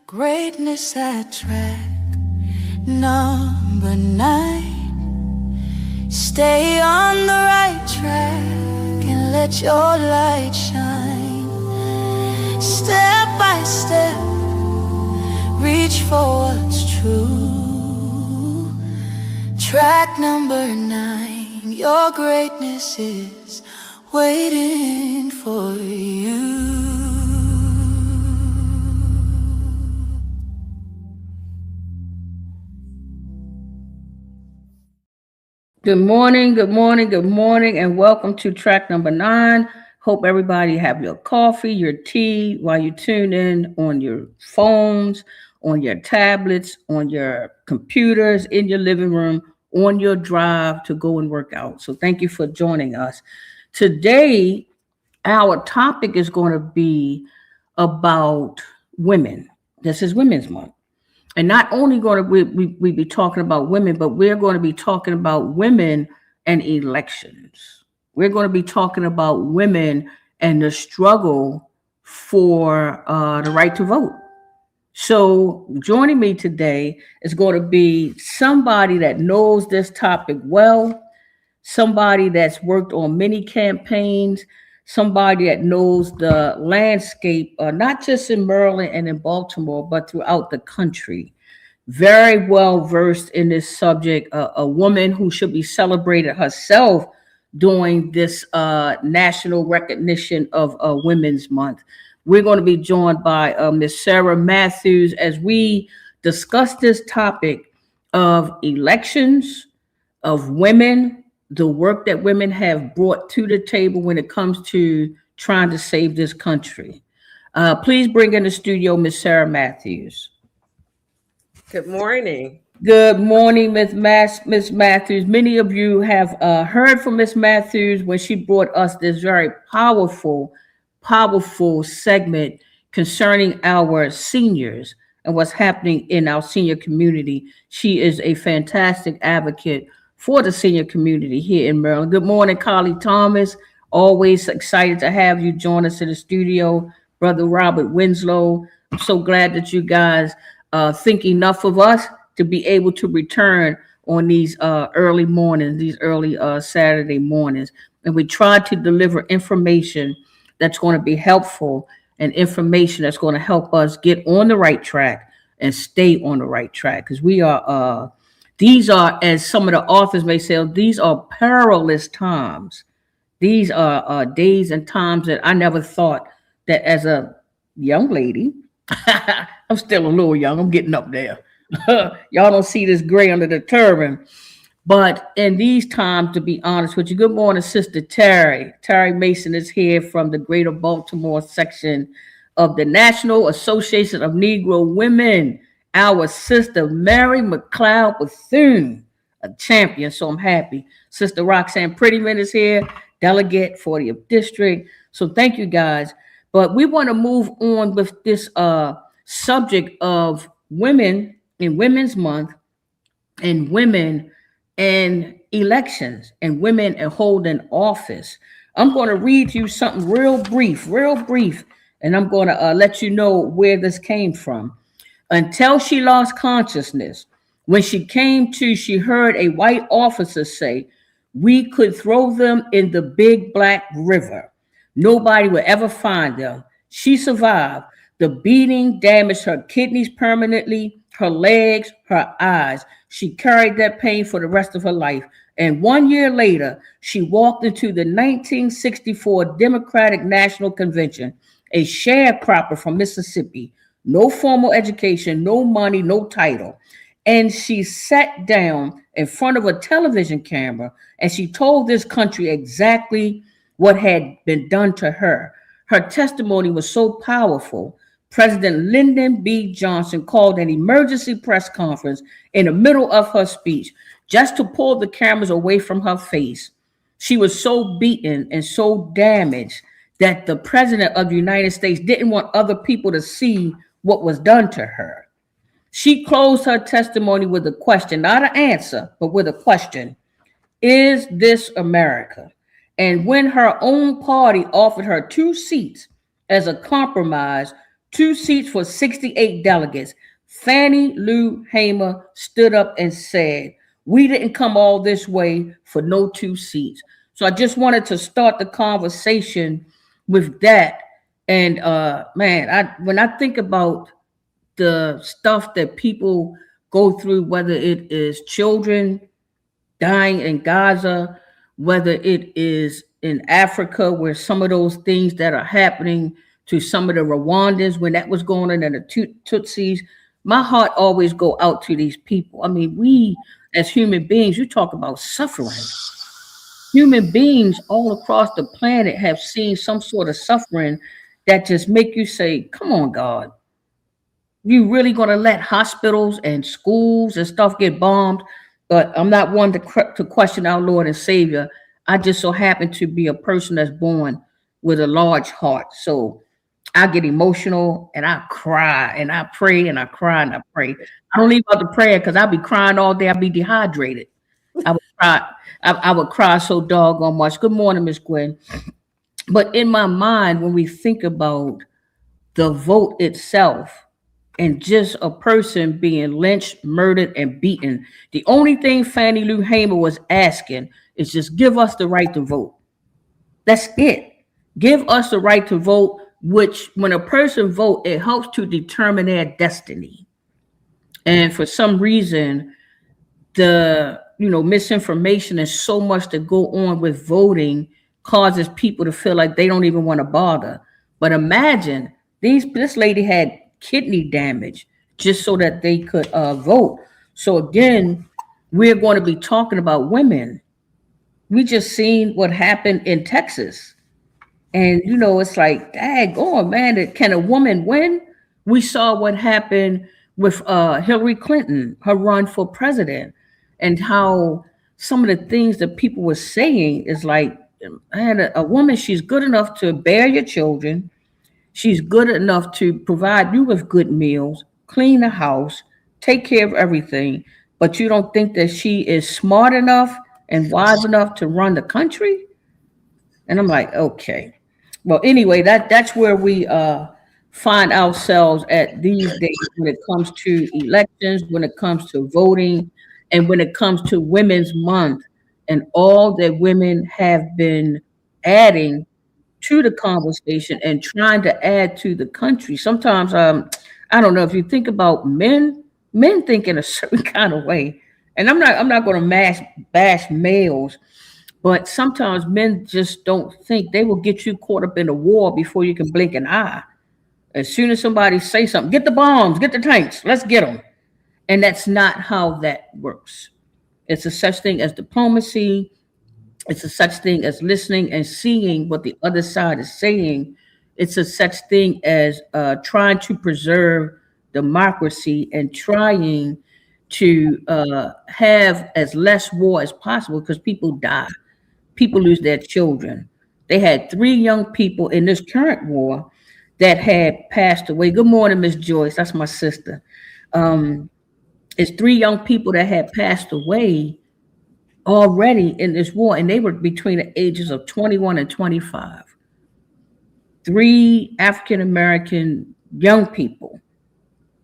Greatness at track number 9. Stay on the right track and let your light shine. Step by step, reach for what's true. Track number 9, your greatness is waiting for you. Good morning, good morning, good morning, and welcome to track number 9. Hope everybody have your coffee, your tea while you tune in on your phones, on your tablets, on your computers, in your living room, on your drive to go and work out. So thank you for joining us. Today, our topic is going to be about women. This is Women's Month. And not only going to we be talking about women, but we're going to be talking about women and elections. We're going to be talking about women and the struggle for the right to vote. So joining me today is going to be somebody that knows this topic well, somebody that's worked on many campaigns, somebody that knows the landscape, not just in Maryland and in Baltimore, but throughout the country. Very well versed in this subject, a woman who should be celebrated herself during this national recognition of Women's Month. We're going to be joined by Ms. Sarah Matthews as we discuss this topic of elections, of women, the work that women have brought to the table when it comes to trying to save this country. Please bring in the studio Ms. Sarah Matthews. Good morning. Good morning, Ms. Matthews. Many of you have heard from Ms. Matthews when she brought us this very powerful segment concerning our seniors and what's happening in our senior community. She is a fantastic advocate for the senior community here in Maryland. Good morning, Carly Thomas. Always excited to have you join us in the studio. Brother Robert Winslow, I'm so glad that you guys think enough of us to be able to return on these early mornings, these early Saturday mornings. And we try to deliver information that's going to be helpful and information that's going to help us get on the right track and stay on the right track. Because we are, these are, as some of the authors may say, these are perilous times. These are days and times that I never thought that as a young lady, I'm still a little young, I'm getting up there. Y'all don't see this gray under the turban. But in these times, to be honest with you, good morning, Sister Terry. Terry Mason is here from the Greater Baltimore section of the National Association of Negro Women. Our sister Mary McLeod Bethune, a champion, so I'm happy. Sister Roxanne Prettyman is here, delegate 40th District. So thank you guys. But we want to move on with this subject of women in Women's Month and women and elections and women and holding office. I'm going to read you something real brief, and I'm going to let you know where this came from. Until she lost consciousness, when she came to, she heard a white officer say, "We could throw them in the big black river. Nobody would ever find them." She survived. The beating damaged her kidneys permanently, her legs, her eyes. She carried that pain for the rest of her life. And 1 year later, she walked into the 1964 Democratic National Convention, a sharecropper from Mississippi. No formal education, no money, no title. And she sat down in front of a television camera and she told this country exactly what had been done to her. Her testimony was so powerful. President Lyndon B. Johnson called an emergency press conference in the middle of her speech just to pull the cameras away from her face. She was so beaten and so damaged that the president of the United States didn't want other people to see what was done to her. She closed her testimony with a question, not an answer, but with a question. Is this America? And when her own party offered her 2 seats as a compromise, 2 seats for 68 delegates. Fannie Lou Hamer stood up and said, "We didn't come all this way for no 2 seats." So I just wanted to start the conversation with that. And man, when I think about the stuff that people go through, whether it is children dying in Gaza, whether it is in Africa, where some of those things that are happening to some of the Rwandans when that was going on and the Tutsis, my heart always go out to these people. I mean, we as human beings, you talk about suffering. Human beings all across the planet have seen some sort of suffering that just make you say, come on, God. You really gonna let hospitals and schools and stuff get bombed? But I'm not one to question our Lord and Savior. I just so happen to be a person that's born with a large heart. So I get emotional and I cry and I pray and I cry and I pray. I don't leave out the prayer because I'll be crying all day. I'll be dehydrated. I would cry. I would cry so doggone much. Good morning, Miss Gwen. But in my mind, when we think about the vote itself and just a person being lynched, murdered, and beaten, the only thing Fannie Lou Hamer was asking is just give us the right to vote. That's it. Give us the right to vote, which when a person vote, it helps to determine their destiny. And for some reason, the misinformation and so much to go on with voting causes people to feel like they don't even want to bother. But imagine this lady had kidney damage just so that they could vote. So again, we're going to be talking about women. We just seen what happened in Texas. And it's like, daggone, man, can a woman win? We saw what happened with Hillary Clinton, her run for president, and how some of the things that people were saying is like, man, a woman, she's good enough to bear your children. She's good enough to provide you with good meals, clean the house, take care of everything. But you don't think that she is smart enough and wise enough to run the country? And I'm like, okay. Well, anyway, that's where we find ourselves at these days when it comes to elections, when it comes to voting, and when it comes to Women's Month and all that women have been adding to the conversation and trying to add to the country. Sometimes, I don't know if you think about men think in a certain kind of way, and I'm not going to bash males, but sometimes men just don't think. They will get you caught up in a war before you can blink an eye. As soon as somebody say something, get the bombs, get the tanks, let's get them. And that's not how that works. It's a such thing as diplomacy. It's a such thing as listening and seeing what the other side is saying. It's a such thing as trying to preserve democracy and trying to have as less war as possible because people die. People lose their children. They had 3 young people in this current war that had passed away. Good morning, Miss Joyce. That's my sister. It's 3 young people that had passed away already in this war, and they were between the ages of 21 and 25. 3 African American young people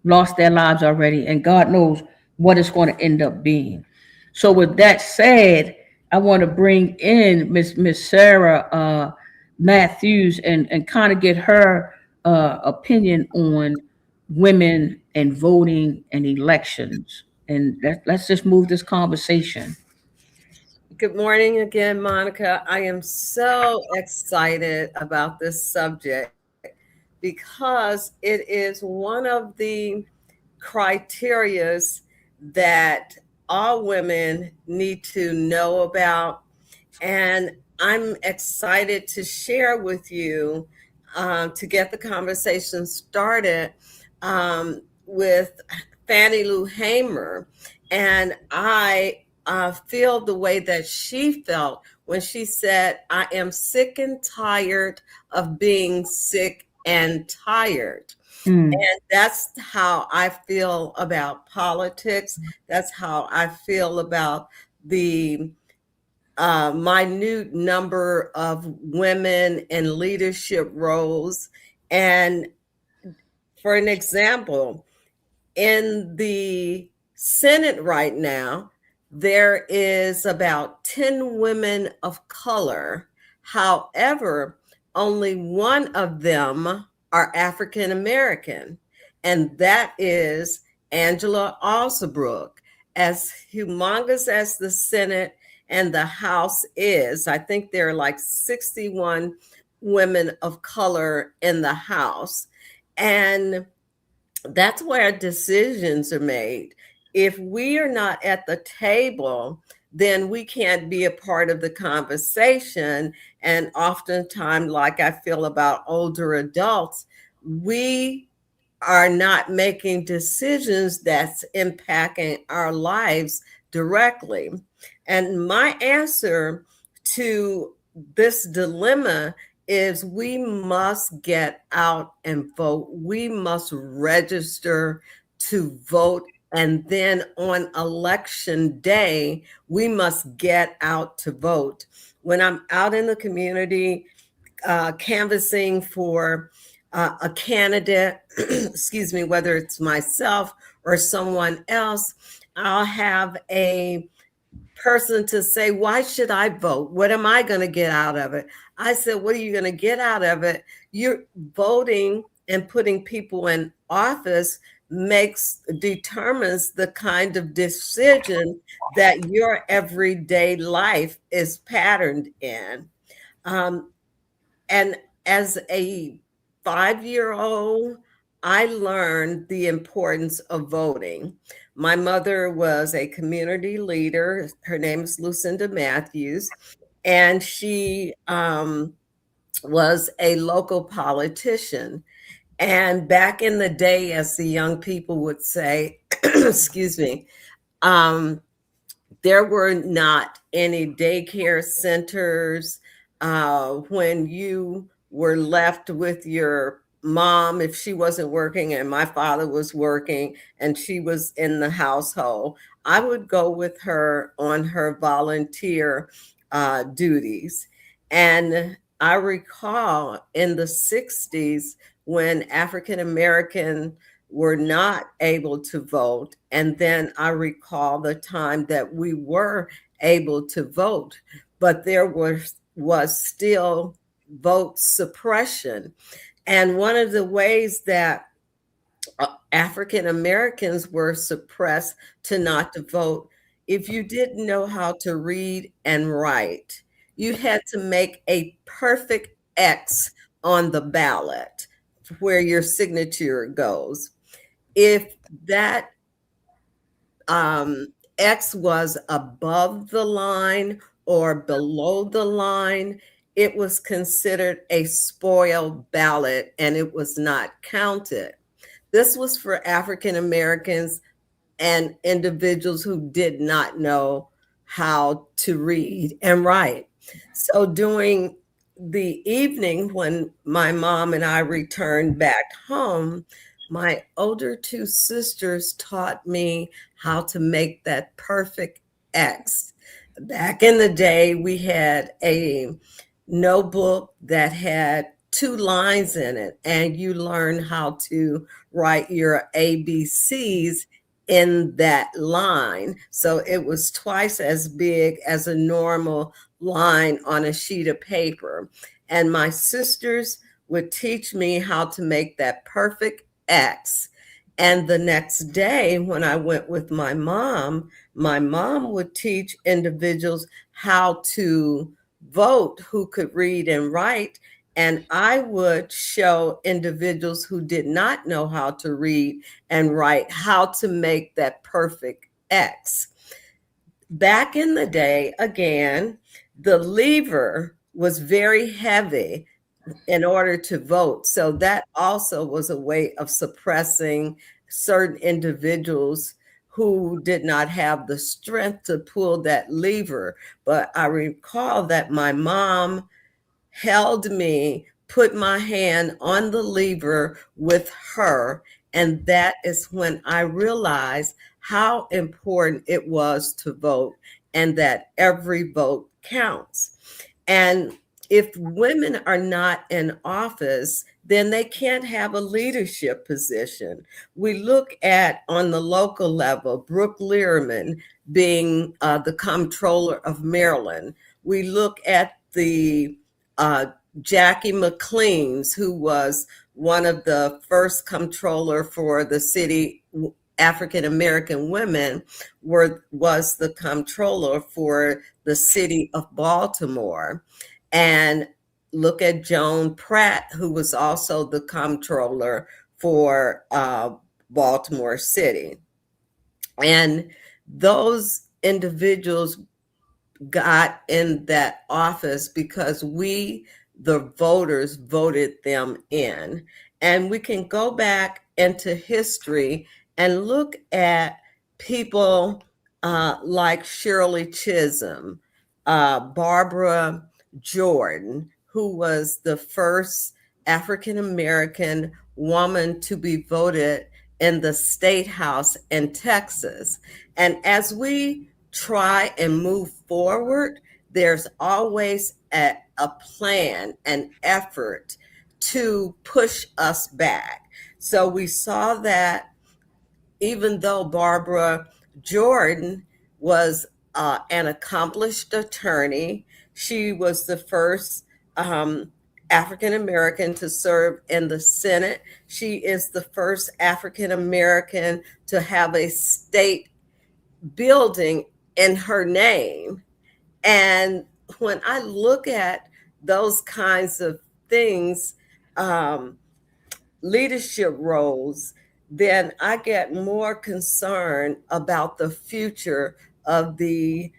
lost their lives already, and God knows what it's going to end up being. So with that said, I want to bring in Miss Sarah Matthews and kind of get her opinion on women and voting and elections. And let's just move this conversation. Good morning again, Monica. I am so excited about this subject because it is one of the criterias that all women need to know about. And I'm excited to share with you to get the conversation started with Fannie Lou Hamer. And I feel the way that she felt when she said, I am sick and tired of being sick and tired. And that's how I feel about politics. That's how I feel about the minute number of women in leadership roles. And For an example, in the Senate right now, there is about 10 women of color. However, only one of them are African American, and that is Angela Alsabrook. As humongous as the Senate and the House is, I think there are like 61 women of color in the House. And that's where decisions are made. If we are not at the table, then we can't be a part of the conversation. And oftentimes, like I feel about older adults, we are not making decisions that's impacting our lives directly. And my answer to this dilemma is we must get out and vote. We must register to vote. And then on election day, we must get out to vote. When I'm out in the community canvassing for a candidate, excuse me, whether it's myself or someone else, I'll have a person to say, why should I vote? What am I going to get out of it? I said, what are you going to get out of it? You're voting and putting people in office determines the kind of decision that your everyday life is patterned in. And as a 5-year-old, I learned the importance of voting. My mother was a community leader. Her name is Lucinda Matthews, and she was a local politician. And back in the day, as the young people would say, excuse me, there were not any daycare centers. When you were left with your mom, if she wasn't working and my father was working and she was in the household, I would go with her on her volunteer duties. And I recall in the 60s when African American were not able to vote. And then I recall the time that we were able to vote, but there was still vote suppression. And one of the ways that African Americans were suppressed to not to vote, if you didn't know how to read and write, you had to make a perfect X on the ballot where your signature goes. If that X was above the line or below the line, it was considered a spoiled ballot and it was not counted. This was for African Americans and individuals who did not know how to read and write. So during the evening when my mom and I returned back home, my older two sisters taught me how to make that perfect X. Back in the day, we had a notebook that had 2 lines in it, and you learn how to write your ABCs in that line. So it was twice as big as a normal line on a sheet of paper. And my sisters would teach me how to make that perfect X. And the next day, when I went with my mom would teach individuals how to vote who could read and write. And I would show individuals who did not know how to read and write how to make that perfect X. Back in the day, again, the lever was very heavy in order to vote. So that also was a way of suppressing certain individuals who did not have the strength to pull that lever. But I recall that my mom held me, put my hand on the lever with her. And that is when I realized how important it was to vote and that every vote counts. And if women are not in office, then they can't have a leadership position. We look at, on the local level, Brooke Learman being the comptroller of Maryland. We look at the Jackie McLean's, who was one of the first comptroller for the city. African American women was the comptroller for the city of Baltimore. And look at Joan Pratt, who was also the comptroller for Baltimore City. And those individuals got in that office because we, the voters, voted them in. And we can go back into history and look at people like Shirley Chisholm, Barbara Jordan, who was the first African American woman to be voted in the state house in Texas. And as we try and move forward, there's always a plan, an effort to push us back. So we saw that even though Barbara Jordan was an accomplished attorney, she was the first African American to serve in the Senate. She is the first African American to have a state building in her name. And when I look at those kinds of things, leadership roles, then I get more concerned about the future of the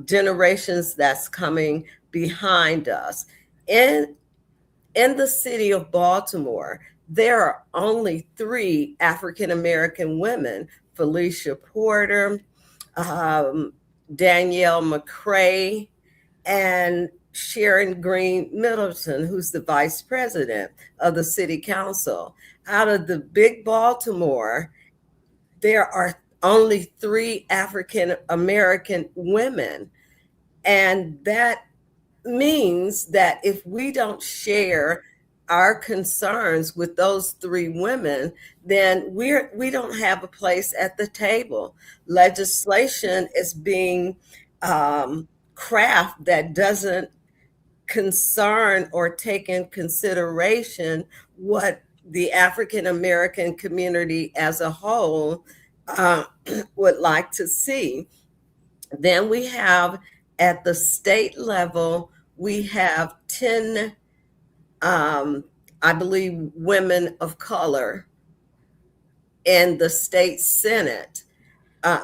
generations that's coming behind us. In the city of Baltimore, there are only 3 African American women: Felicia Porter, Danielle McCray, and Sharon Green Middleton, who's the vice president of the city council. Out of the big Baltimore, there are only 3 African American women. And that means that if we don't share our concerns with those 3 women, then we don't have a place at the table. Legislation is being crafted that doesn't concern or take in consideration what the African American community as a whole would like to see. Then we have, at the state level, we have 10, I believe, women of color in the state Senate.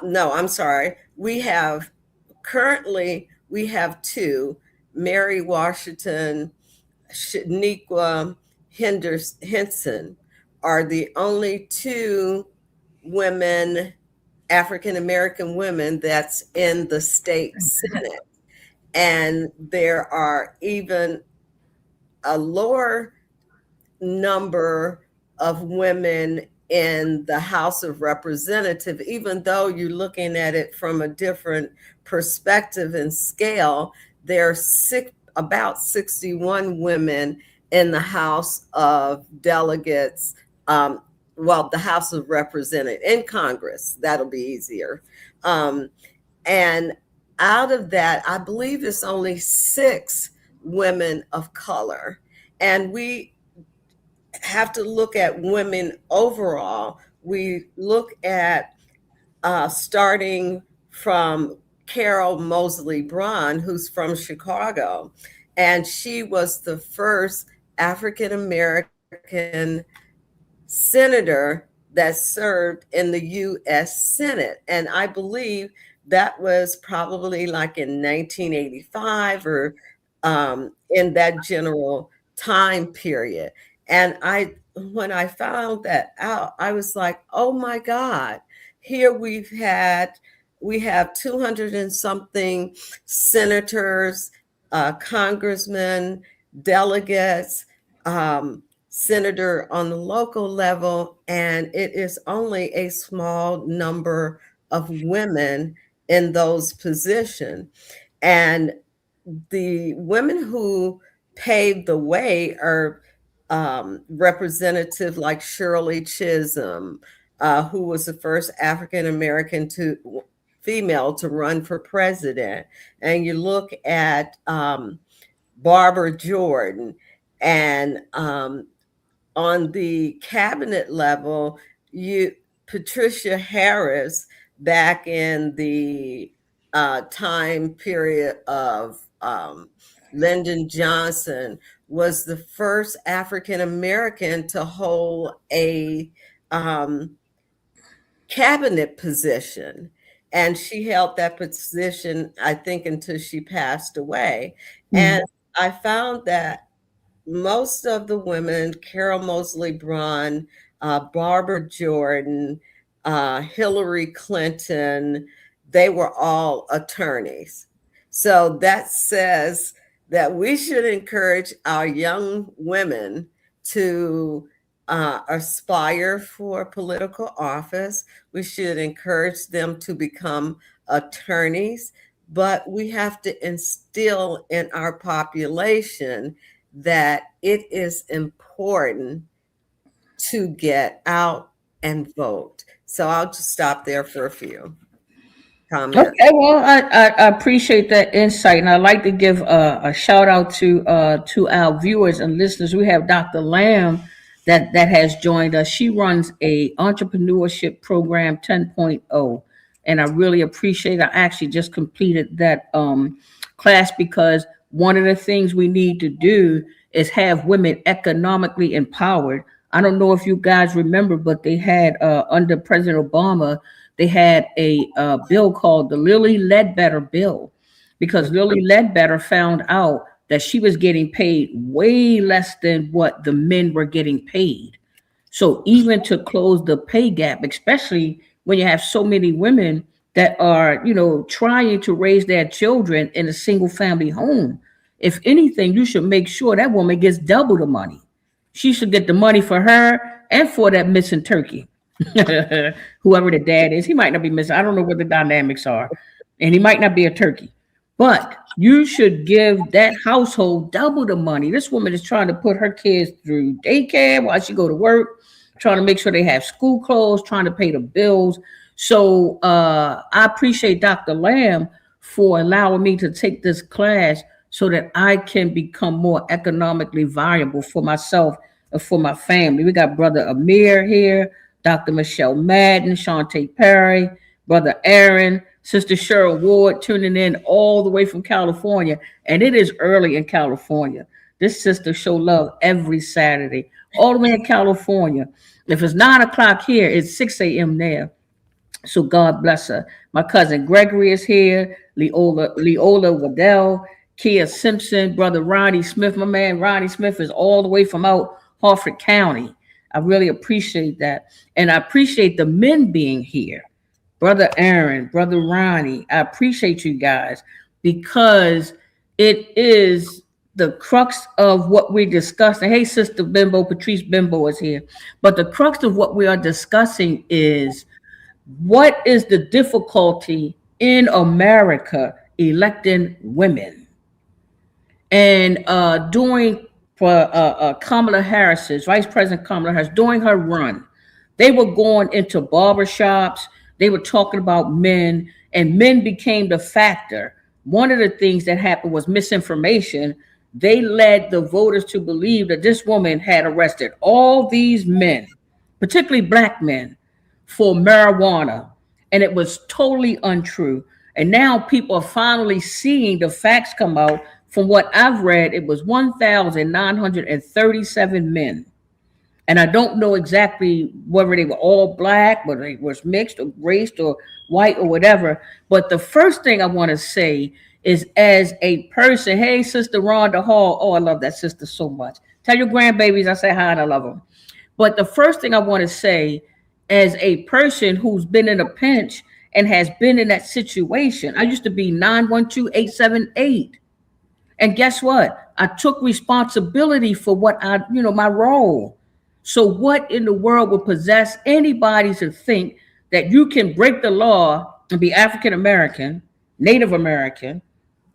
No, I'm sorry. Currently, we have 2, Mary Washington, Shaniqua Henson are the only 2 women, African American women, that's in the state Senate. And there are even a lower number of women in the House of Representatives, even though you're looking at it from a different perspective and scale. There are about 61 women in the House of Delegates, the House of Representatives, in Congress. That'll be easier. And out of that, I believe it's only 6 women of color. And we have to look at women overall. We look at starting from Carol Moseley Braun, who's from Chicago, and she was the first African American senator that served in the U.S. Senate. And I believe that was probably like in 1985 or in that general time period. And when I found that out, I was like, oh my God, here we have 200 and something senators, congressmen, delegates, senator on the local level, and it is only a small number of women in those positions. And the women who paved the way are representative like Shirley Chisholm, who was the first African American female to run for president, and you look at Barbara Jordan, and on the cabinet level, Patricia Harris, back in the time period of Lyndon Johnson, was the first African American to hold a cabinet position. And she held that position, I think, until she passed away. Mm-hmm. And I found that most of the women, Carol Moseley Braun, Barbara Jordan, Hillary Clinton, they were all attorneys. So that says that we should encourage our young women to aspire for political office. We should encourage them to become attorneys, but we have to instill in our population that it is important to get out and vote. So I'll just stop there for a few comments. Okay, well, I appreciate that insight, and I'd like to give a shout out to our viewers and listeners. We have Dr. Lamb that has joined us. She runs a entrepreneurship program 10.0, and I really appreciate it. I actually just completed that class because one of the things we need to do is have women economically empowered. I don't know if you guys remember, but they had under President Obama, they had a bill called the Lilly Ledbetter bill, because Lilly Ledbetter found out that she was getting paid way less than what the men were getting paid. So even to close the pay gap, especially when you have so many women that are, trying to raise their children in a single family home, if anything, you should make sure that woman gets double the money. She should get the money for her and for that missing turkey. Whoever the dad is, he might not be missing. I don't know what the dynamics are. And he might not be a turkey. But you should give that household double the money. This woman is trying to put her kids through daycare while she go to work, trying to make sure they have school clothes, trying to pay the bills. So I appreciate Dr. Lamb for allowing me to take this class so that I can become more economically viable for myself and for my family. We got Brother Amir here, Dr. Michelle Madden, Shantae Perry, Brother Aaron, Sister Cheryl Ward tuning in all the way from California. And it is early in California. This sister show love every Saturday, all the way in California. If it's 9 o'clock here, it's 6 a.m. there. So God bless her. My cousin Gregory is here, Leola Waddell, Kia Simpson, Brother Ronnie Smith. My man Ronnie Smith is all the way from out Harford County. I really appreciate that. And I appreciate the men being here. Brother Aaron, Brother Ronnie, I appreciate you guys, because it is the crux of what we're discussing. Hey, Sister Bimbo, Patrice Bimbo is here. But the crux of what we are discussing is, what is the difficulty in America electing women? And during Kamala Harris's, Vice President Kamala Harris, during her run, they were going into barbershops. They were talking about men, and men became the factor. One of the things that happened was misinformation. They led the voters to believe that this woman had arrested all these men, particularly black men, for marijuana. And it was totally untrue. And now people are finally seeing the facts come out. From what I've read, it was 1,937 men. And I don't know exactly whether they were all black, whether they was mixed or raced or white or whatever. But the first thing I want to say is, as a person, hey, Sister Rhonda Hall. Oh, I love that sister so much. Tell your grandbabies I say hi and I love them. But the first thing I want to say, as a person who's been in a pinch and has been in that situation, I used to be 912-878. And guess what? I took responsibility for what my role. So what in the world would possess anybody to think that you can break the law and be African American, Native American,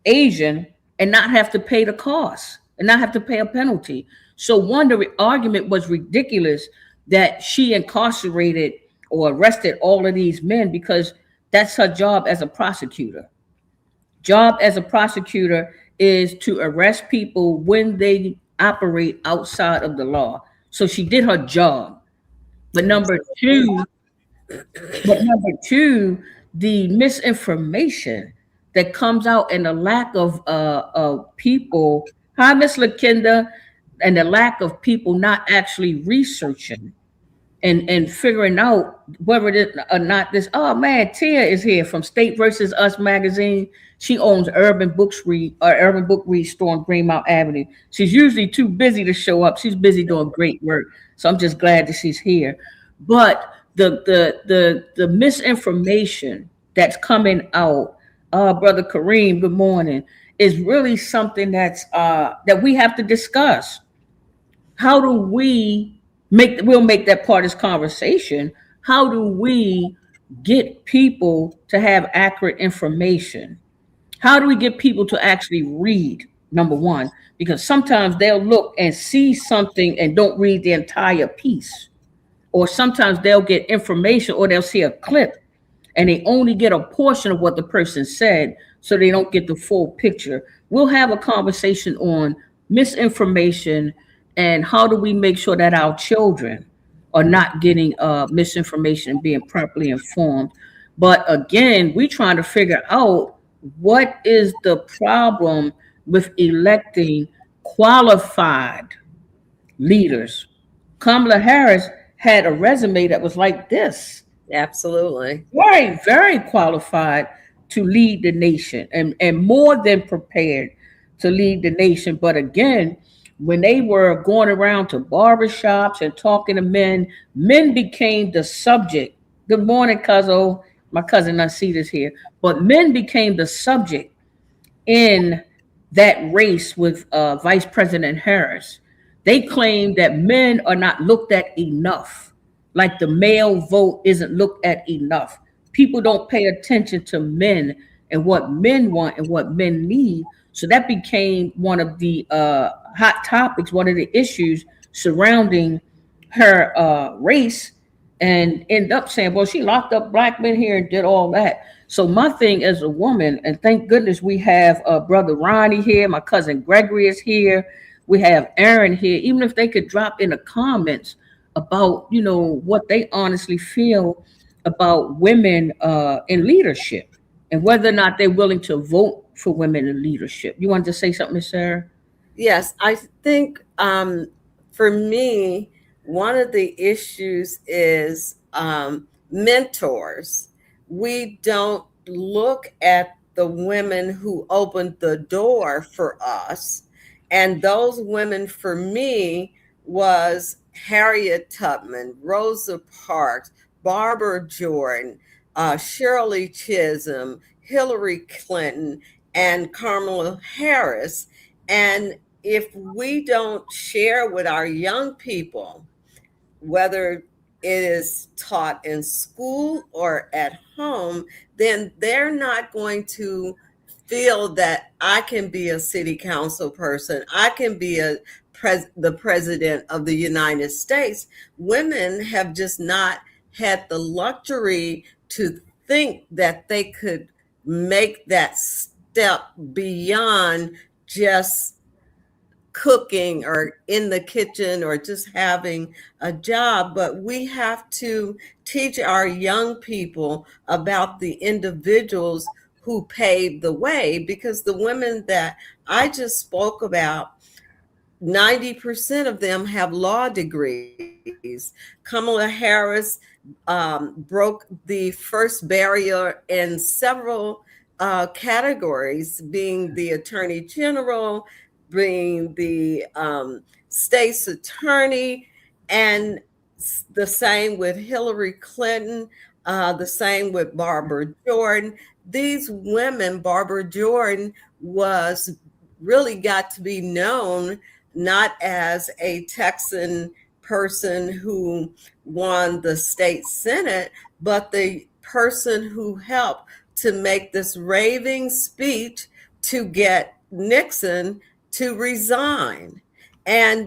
Asian, and not have to pay the cost and not have to pay a penalty? So one, the argument was ridiculous that she incarcerated or arrested all of these men because that's her job as a prosecutor. Job as a prosecutor is to arrest people when they operate outside of the law. So she did her job. But number two, the misinformation that comes out and the lack of people, hi Miss LaKinda, and the lack of people not actually researching and figuring out whether it is or not this. Oh man, Tia is here from State versus Us magazine. She owns Urban Book Read store on Greenmount Avenue. She's usually too busy to show up. She's busy doing great work. So I'm just glad that she's here. But the misinformation that's coming out, Brother Kareem, good morning, is really something that we have to discuss. How do we'll make that part of this conversation. How do we get people to have accurate information? How do we get people to actually read? Number one, because sometimes they'll look and see something and don't read the entire piece. Or sometimes they'll get information or they'll see a clip and they only get a portion of what the person said, so they don't get the full picture. We'll have a conversation on misinformation and how do we make sure that our children are not getting misinformation and being properly informed. But again, we're trying to figure out what is the problem with electing qualified leaders. Kamala Harris had a resume that was like this. Absolutely. Very, very qualified to lead the nation and more than prepared to lead the nation. But again, when they were going around to barbershops and talking to men became the subject. Good morning, Cuzzo. My cousin Nasita's here. But men became the subject in that race with Vice President Harris. They claim that men are not looked at enough, like the male vote isn't looked at enough. People don't pay attention to men and what men want and what men need. So that became one of the hot topics, one of the issues surrounding her race, and end up saying, well, she locked up black men here and did all that. So my thing as a woman, and thank goodness we have Brother Ronnie here, my cousin Gregory is here, we have Aaron here, even if they could drop in the comments about, what they honestly feel about women in leadership and whether or not they're willing to vote for women in leadership. You wanted to say something, Ms. Sarah? Yes, I think for me, one of the issues is mentors. We don't look at the women who opened the door for us. And those women for me was Harriet Tubman, Rosa Parks, Barbara Jordan, Shirley Chisholm, Hillary Clinton, and Kamala Harris. And if we don't share with our young people, whether it is taught in school or at home, then they're not going to feel that I can be a city council person, I can be the president of the United States. Women have just not had the luxury to think that they could make that step beyond just cooking or in the kitchen or just having a job. But we have to teach our young people about the individuals who paved the way, because the women that I just spoke about, 90% of them have law degrees. Kamala Harris broke the first barrier in several categories, being the attorney general, being the state's attorney, and the same with Hillary Clinton, the same with Barbara Jordan. These women, Barbara Jordan really got to be known not as a Texan person who won the state Senate, but the person who helped to make this raving speech to get Nixon to resign.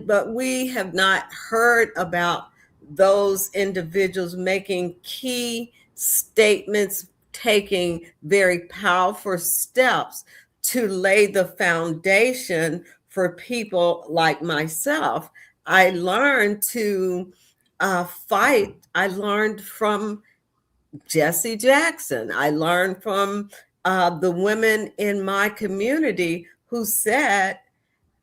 But we have not heard about those individuals making key statements, taking very powerful steps to lay the foundation for people like myself. I learned to fight. I learned from Jesse Jackson. I learned from the women in my community who said,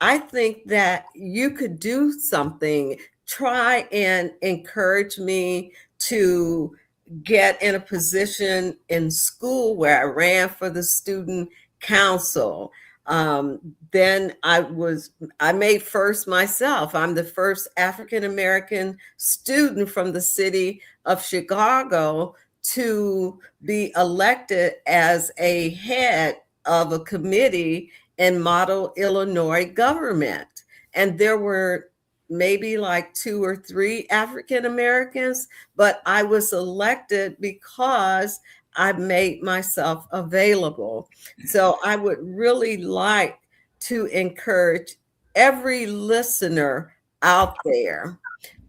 I think that you could do something. Try and encourage me to get in a position in school where I ran for the student council. Then I made first myself. I'm the first African American student from the city of Chicago to be elected as a head of a committee in model Illinois government. And there were maybe like 2 or 3 African Americans, but I was elected because I made myself available. So I would really like to encourage every listener out there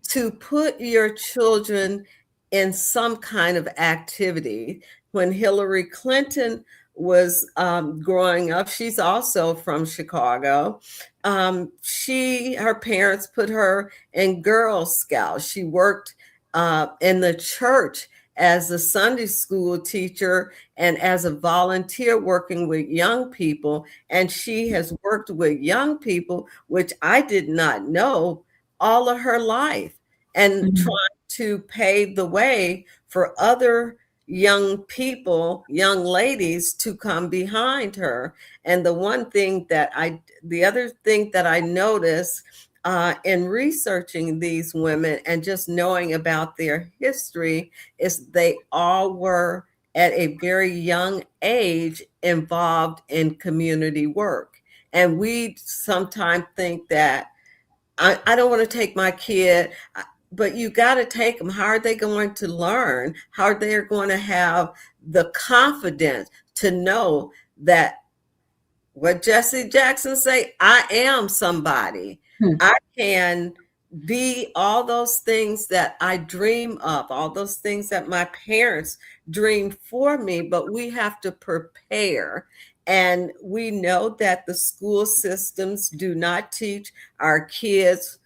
to put your children in some kind of activity. When Hillary Clinton was growing up, she's also from Chicago. Her parents put her in Girl Scouts. She worked in the church as a Sunday school teacher and as a volunteer working with young people. And she has worked with young people, which I did not know, all of her life, and trying to pave the way for other young people, young ladies to come behind her. And the other thing that I noticed in researching these women and just knowing about their history is they all were at a very young age involved in community work. And we sometimes think that I don't want to take my kid, but you got to take them. How are they going to learn? How are they going to have the confidence to know that what Jesse Jackson say, I am somebody. I can be all those things that I dream of, all those things that my parents dreamed for me, but we have to prepare. And we know that the school systems do not teach our kids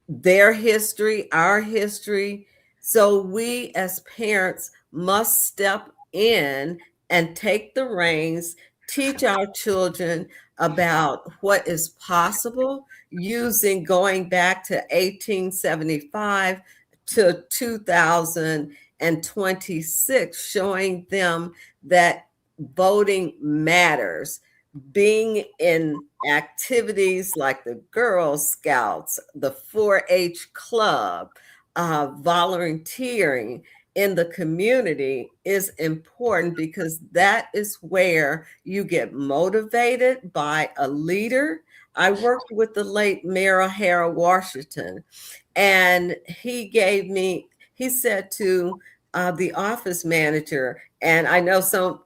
their history, our history. So we as parents must step in and take the reins, teach our children about what is possible going back to 1875 to 2026, showing them that voting matters. Being in activities like the Girl Scouts, the 4-H club, volunteering in the community is important, because that is where you get motivated by a leader. I worked with the late Mayor O'Hara Washington, and he said to the office manager, and I know some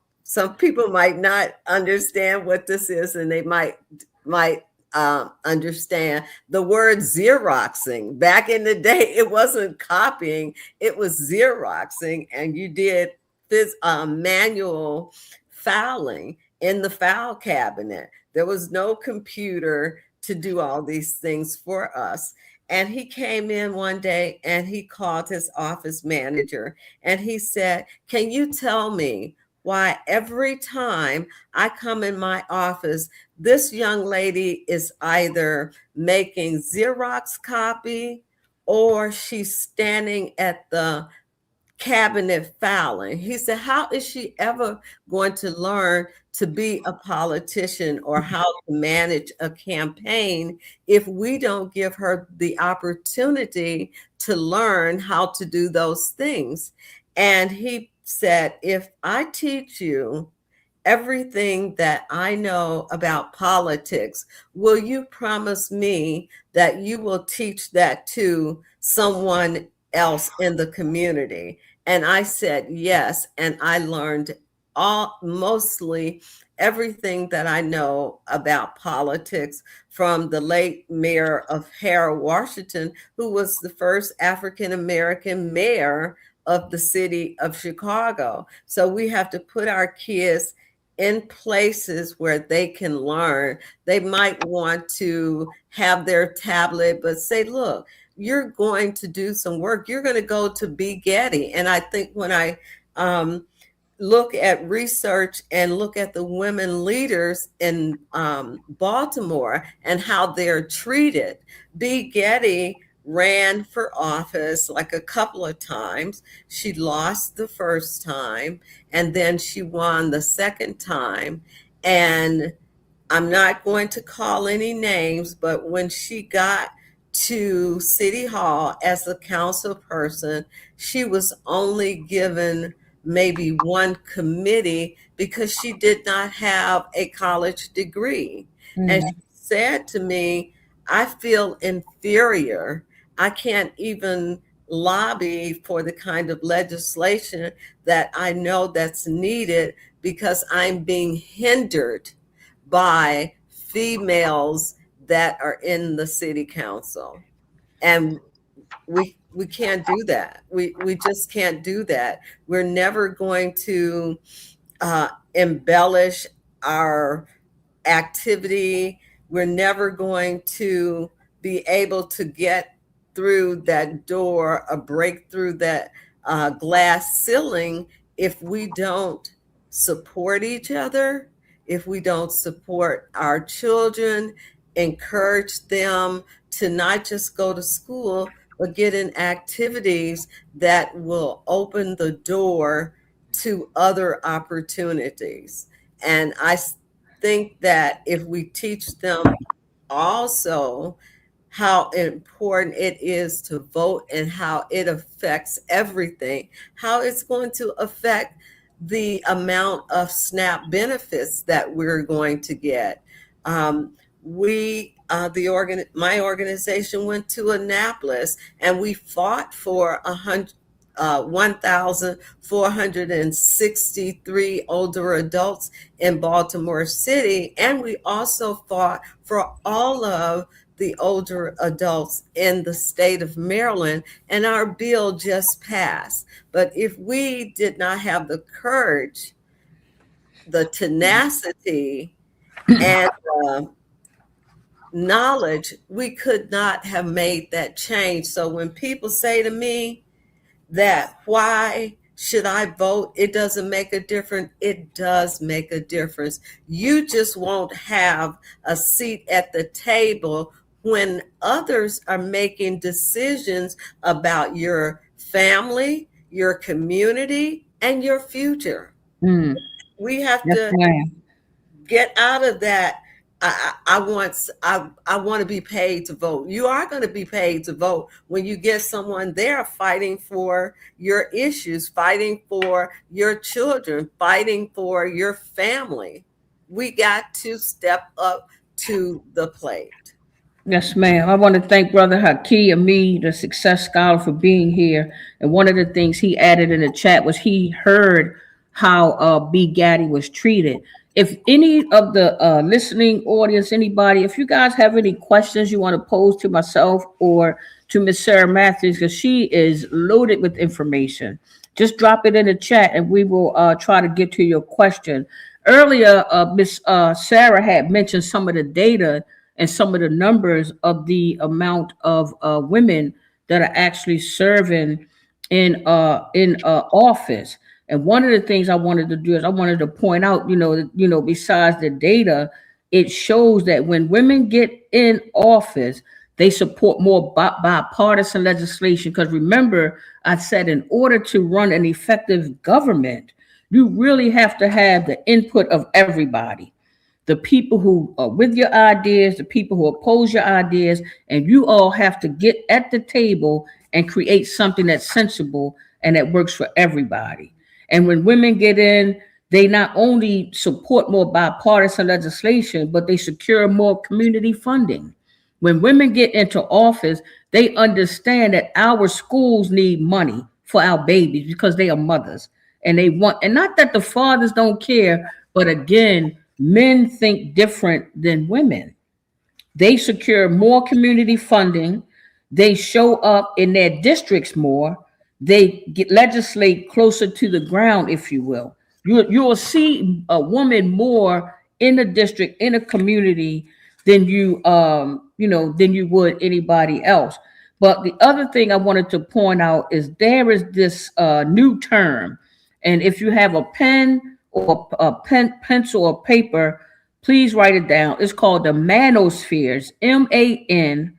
people might not understand what this is, and they might understand the word Xeroxing. Back in the day, it wasn't copying, it was Xeroxing, and you did this manual filing in the file cabinet. There was no computer to do all these things for us. And he came in one day and he called his office manager and he said, "Can you tell me why every time I come in my office, this young lady is either making Xerox copy or she's standing at the cabinet filing?" He said, "How is she ever going to learn to be a politician or how to manage a campaign if we don't give her the opportunity to learn how to do those things?" And he said, "If I teach you everything that I know about politics, will you promise me that you will teach that to someone else in the community?" And I said, yes. And I learned mostly everything that I know about politics from the late mayor of Harold, Washington, who was the first African American mayor of the city of Chicago. So we have to put our kids in places where they can learn. They might want to have their tablet, but say, look, you're going to do some work. You're going to go to B. Getty. And I think when I look at research and look at the women leaders in Baltimore and how they're treated, B. Getty ran for office like a couple of times. She lost the first time, and then she won the second time. And I'm not going to call any names, but when she got to City Hall as a council person, she was only given maybe one committee because she did not have a college degree. And she said to me, I feel inferior. I can't even lobby for the kind of legislation that I know that's needed because I'm being hindered by females that are in the city council. And we can't do that. We just can't do that. We're never going to embellish our activity. We're never going to be able to get through that door or break through that glass ceiling if we don't support each other, if we don't support our children, encourage them to not just go to school, but get in activities that will open the door to other opportunities. And I think that if we teach them also how important it is to vote and how it affects everything, how it's going to affect the amount of SNAP benefits that we're going to get. My organization went to Annapolis and we fought for 1,463 older adults in Baltimore City. And we also fought for all of the older adults in the state of Maryland, and our bill just passed. But if we did not have the courage, the tenacity, and knowledge, we could not have made that change. So when people say to me that why should I vote, it doesn't make a difference, it does make a difference. You just won't have a seat at the table when others are making decisions about your family, your community, and your future. We have to get out of that. I want to be paid to vote. You are going to be paid to vote when you get someone there fighting for your issues, fighting for your children, fighting for your family. We got to step up to the plate. Yes, ma'am. I want to thank Brother Haki Ami, the Success Scholar, for being here. And one of the things he added in the chat was he heard how B. Gaddy was treated. If any of the listening audience, anybody, if you guys have any questions you want to pose to myself or to Miss Sarah Matthews, because she is loaded with information, just drop it in the chat and we will try to get to your question. Earlier, Miss Sarah had mentioned some of the data and some of the numbers of the amount of women that are actually serving in office. And one of the things I wanted to do is I wanted to point out, besides the data, it shows that when women get in office, they support more bipartisan legislation. Because remember, I said in order to run an effective government, you really have to have the input of everybody. The people who are with your ideas, the people who oppose your ideas, and you all have to get at the table and create something that's sensible and that works for everybody. And when women get in, they not only support more bipartisan legislation, but they secure more community funding. When women get into office, they understand that our schools need money for our babies because they are mothers. And they want, and not that the fathers don't care, but again, men think different than women. They secure more community funding. They show up in their districts more. They legislate closer to the ground, if you will. You'll see a woman more in the district, in a community, than than you would anybody else. But the other thing I wanted to point out is there is this new term, and if you have a pen or a pencil or paper, please write it down. It's called the manospheres. MANOSPHERE.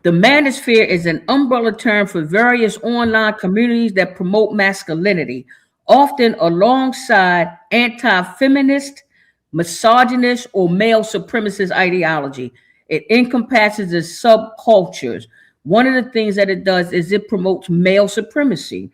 The manosphere is an umbrella term for various online communities that promote masculinity, often alongside anti-feminist, misogynist, or male supremacist ideology. It encompasses the subcultures. One of the things that it does is it promotes male supremacy,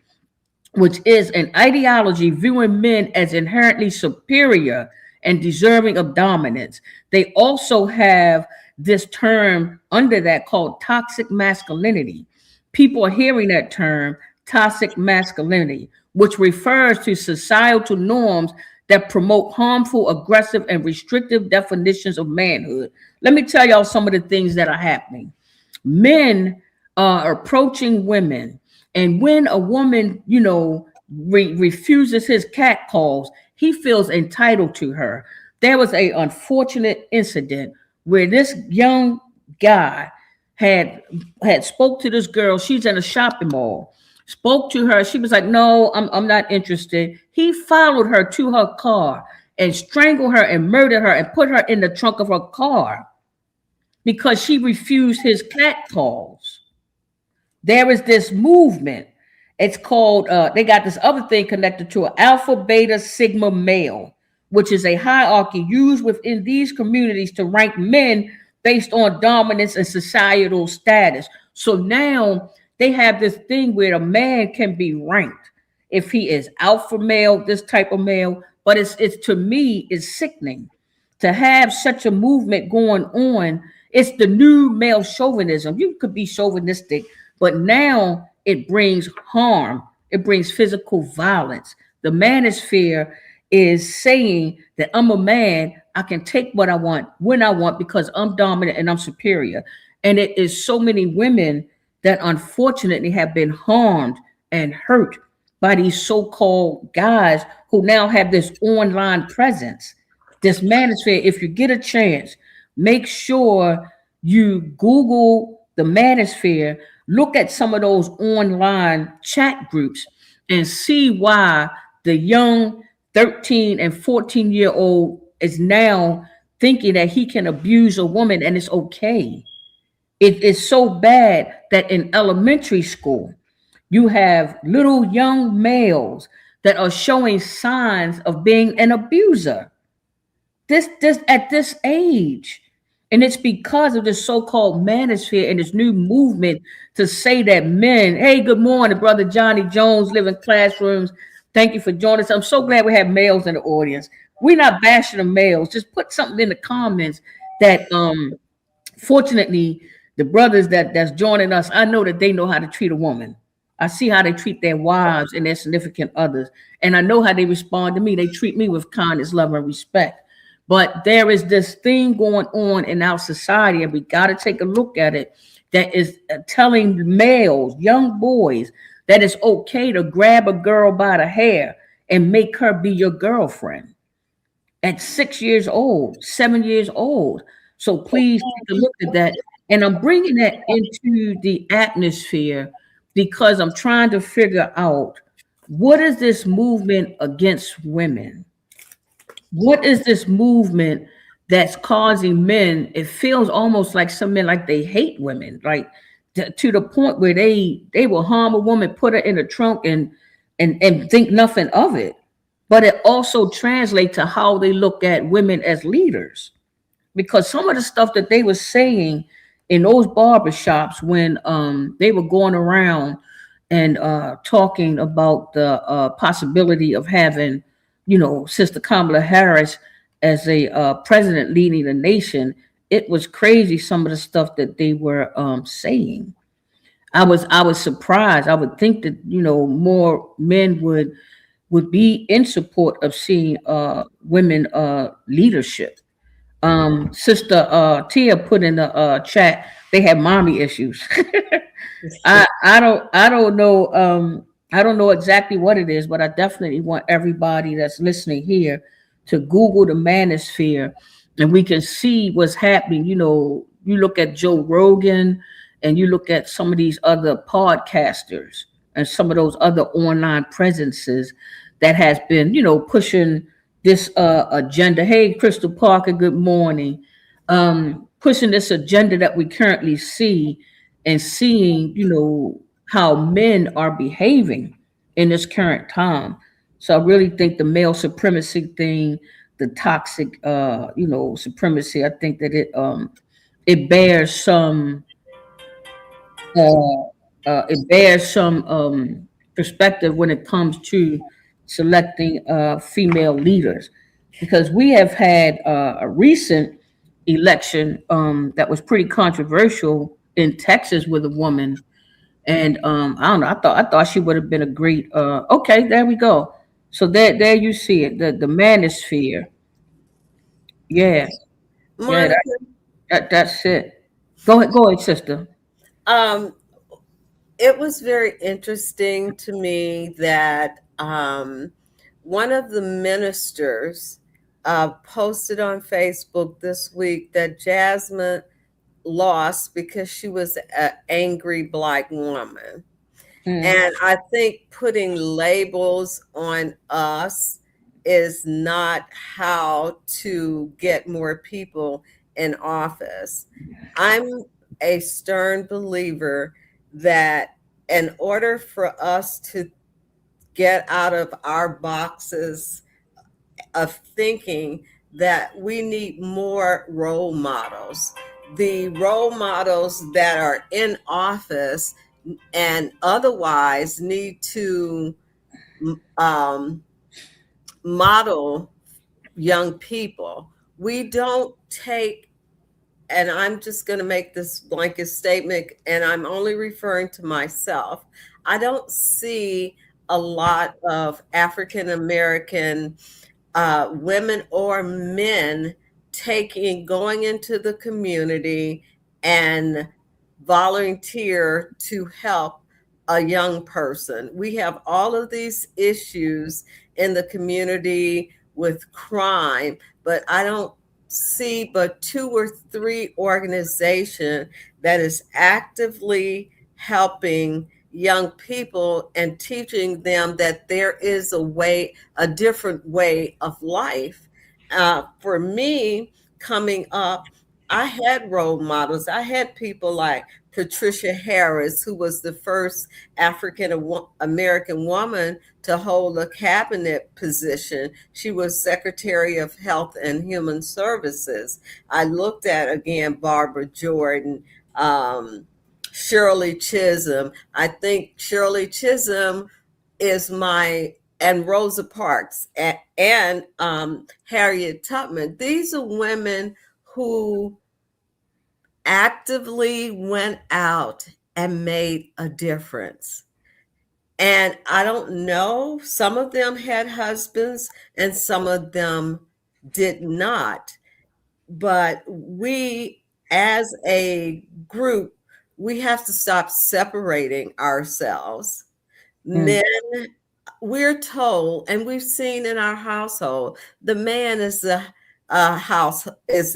which is an ideology viewing men as inherently superior and deserving of dominance. They also have this term under that called toxic masculinity. People are hearing that term, toxic masculinity, which refers to societal norms that promote harmful, aggressive, and restrictive definitions of manhood. Let me tell y'all some of the things that are happening. Men are approaching women, and when a woman, refuses his cat calls, he feels entitled to her. There was an unfortunate incident where this young guy had spoke to this girl. She's in a shopping mall. Spoke to her. She was like, "No, I'm not interested." He followed her to her car and strangled her and murdered her and put her in the trunk of her car because she refused his cat calls. There is this movement. It's called, they got this other thing connected to it, Alpha, Beta, Sigma male, which is a hierarchy used within these communities to rank men based on dominance and societal status. So now they have this thing where a man can be ranked if he is alpha male, this type of male. But it's to me, it's sickening to have such a movement going on. It's the new male chauvinism. You could be chauvinistic, but now it brings harm. It brings physical violence. The manosphere is saying that I'm a man. I can take what I want when I want because I'm dominant and I'm superior. And it is so many women that unfortunately have been harmed and hurt by these so-called guys who now have this online presence, this manosphere. If you get a chance, make sure you Google the manosphere, look at some of those online chat groups and see why the young 13 and 14-year-old is now thinking that he can abuse a woman and it's okay. It is so bad that in elementary school, you have little young males that are showing signs of being an abuser. This at this age. And it's because of this so-called manosphere and this new movement to say that men, hey, good morning, brother Johnny Jones, living classrooms. Thank you for joining us. I'm so glad we have males in the audience. We're not bashing the males. Just put something in the comments that fortunately the brothers that's joining us, I know that they know how to treat a woman. I see how they treat their wives and their significant others. And I know how they respond to me. They treat me with kindness, love, and respect. But there is this thing going on in our society, and we got to take a look at it, that is telling males, young boys, that it's okay to grab a girl by the hair and make her be your girlfriend at 6 years old, 7 years old. So please take a look at that. And I'm bringing that into the atmosphere because I'm trying to figure out, what is this movement against women? What is this movement that's causing men? It feels almost like some men, like they hate women, like to the point where they will harm a woman, put her in a trunk and think nothing of it. But it also translates to how they look at women as leaders, because some of the stuff that they were saying in those barbershops when they were going around and talking about the possibility of having, Sister Kamala Harris as a president leading the nation, it was crazy, some of the stuff that they were saying. I was surprised. I would think that, more men would would be in support of seeing women leadership. Sister Tia put in the chat they have mommy issues. I don't know I don't know exactly what it is, but I definitely want everybody that's listening here to Google the manosphere, and we can see what's happening. You know, you look at Joe Rogan and you look at some of these other podcasters and some of those other online presences that has been, you know, pushing this agenda. Hey, Crystal Parker, good morning. Pushing this agenda that we currently see and seeing, you know, how men are behaving in this current time. So I really think the male supremacy thing, the toxic, you know, supremacy, I think that it bears some, uh, it bears some perspective when it comes to selecting female leaders, because we have had a recent election that was pretty controversial in Texas with a woman, and I don't know. I thought she would have been a great. Okay, there we go. So there you see it. The manosphere. Yeah, yeah. Monica, That's it. Go ahead, sister. um, it was very interesting to me that one of the ministers posted on Facebook this week that Jasmine lost because she was an angry Black woman. Mm, And I think putting labels on us is not how to get more people in office. I'm a stern believer that in order for us to get out of our boxes of thinking, that we need more role models. The role models that are in office and otherwise need to um, model young people. We don't take, and I'm just going to make this blanket statement, and I'm only referring to myself. I don't see a lot of African American women or men going into the community and volunteer to help a young person. We have all of these issues in the community with crime, but I don't see but two or three organizations that is actively helping young people and teaching them that there is a different way of life. For me, coming up, I had role models. I had people like Patricia Harris, who was the first African American woman to hold a cabinet position. She was Secretary of Health and Human Services. I looked at, again, Barbara Jordan, Shirley Chisholm. I think Shirley Chisholm is and Rosa Parks and Harriet Tubman. These are women who actively went out and made a difference. And I don't know, some of them had husbands and some of them did not. But we, as a group, we have to stop separating ourselves. mm, Men, we're told, and we've seen in our household, the man is the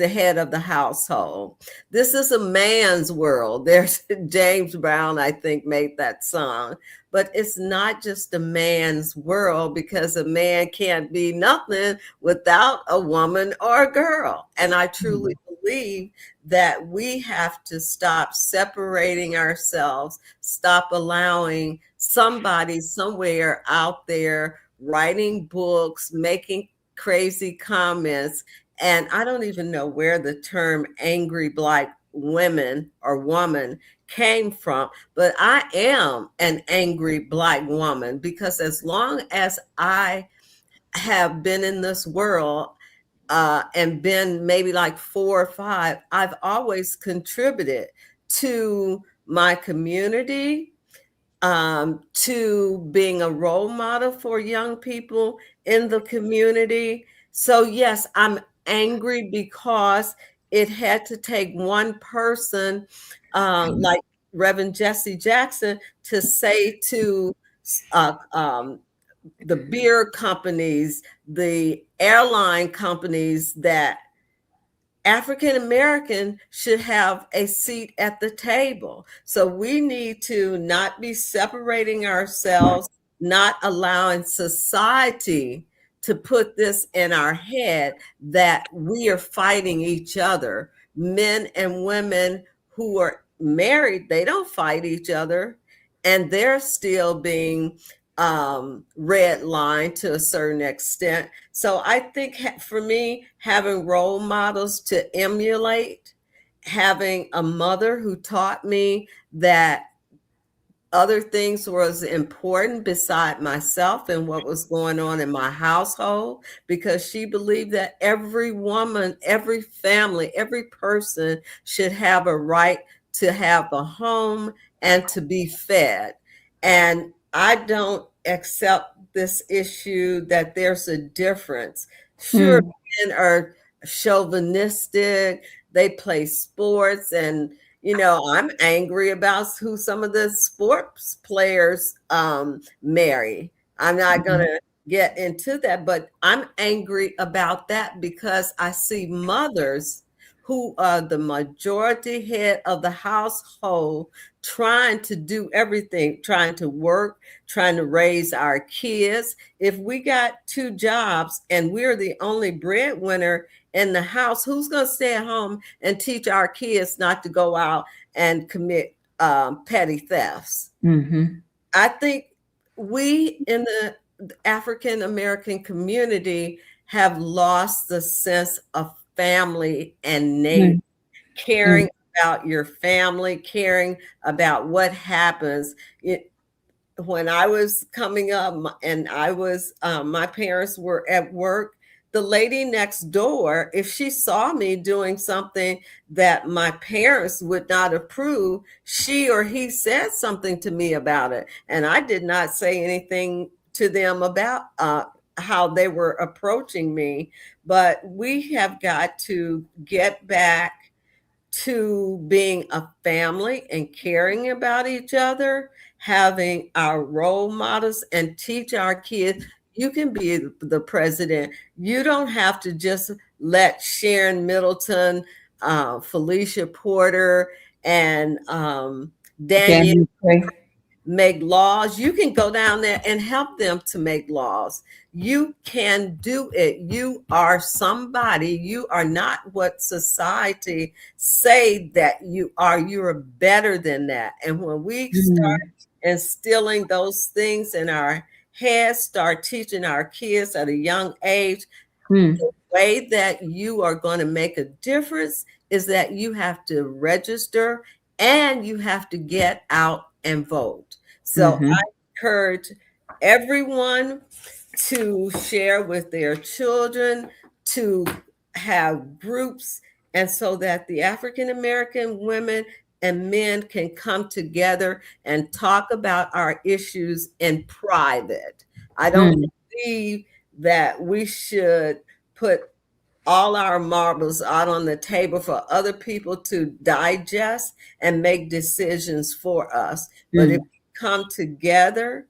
head of the household. This is a man's world. There's James Brown, I think, made that song. But it's not just a man's world, because a man can't be nothing without a woman or a girl. And I truly believe that we have to stop separating ourselves, stop allowing somebody somewhere out there writing books, making crazy comments. And I don't even know where the term angry Black women or woman came from, but I am an angry Black woman, because as long as I have been in this world, and been maybe like 4 or 5, I've always contributed to my community, to being a role model for young people in the community. So, yes, I'm angry because it had to take one person, like Reverend Jesse Jackson, to say to uh, um, the beer companies, the airline companies, that African American should have a seat at the table. So we need to not be separating ourselves, not allowing society to put this in our head that we are fighting each other. Men and women who are married, they don't fight each other, and they're still being redlined to a certain extent. So I think for me, having role models to emulate, having a mother who taught me that other things was important beside myself and what was going on in my household, because she believed that every woman, every family, every person should have a right to have a home and to be fed. And I don't accept this issue that there's a difference. Sure, men are chauvinistic, they play sports, and I'm angry about who some of the sports players marry. I'm not going to get into that, but I'm angry about that because I see mothers who are the majority head of the household trying to do everything, trying to work, trying to raise our kids. If we got two jobs and we're the only breadwinner in the house, who's going to stay at home and teach our kids not to go out and commit petty thefts? I think we in the African American community have lost the sense of family and neighbor, caring about your family, caring about what happens. When I was coming up and I was, my parents were at work, the lady next door, if she saw me doing something that my parents would not approve, she or he said something to me about it. And I did not say anything to them about how they were approaching me. But we have got to get back to being a family and caring about each other, having our role models, and teach our kids you can be the president. You don't have to just let Sharon Middleton, Felicia Porter, and Daniel make laws. You can go down there and help them to make laws. You can do it. You are somebody. You are not what society say that you are. You are better than that. And when we start instilling those things in our heads, start teaching our kids at a young age, the way that you are going to make a difference is that you have to register and you have to get out and vote. So I encourage everyone to share with their children, to have groups, and so that the African American women and men can come together and talk about our issues in private. I don't believe that we should put all our marbles out on the table for other people to digest and make decisions for us. But if we come together,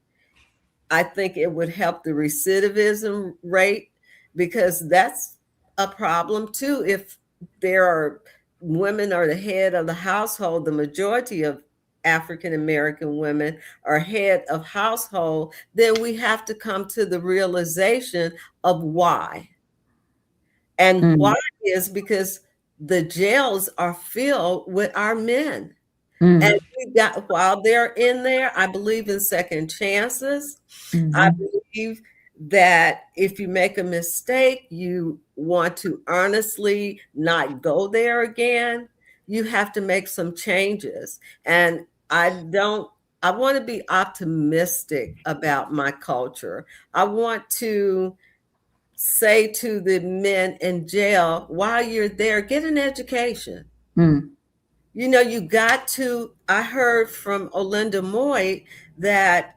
I think it would help the recidivism rate, because that's a problem too. If there are women are the head of the household, the majority of African American women are head of household, then we have to come to the realization of why. And why is because the jails are filled with our men. And we got, while they're in there, I believe in second chances. I believe that if you make a mistake, you want to earnestly not go there again. You have to make some changes. And I want to be optimistic about my culture. I want to say to the men in jail, while you're there, get an education. You know, you got to, I heard from Olinda Moy that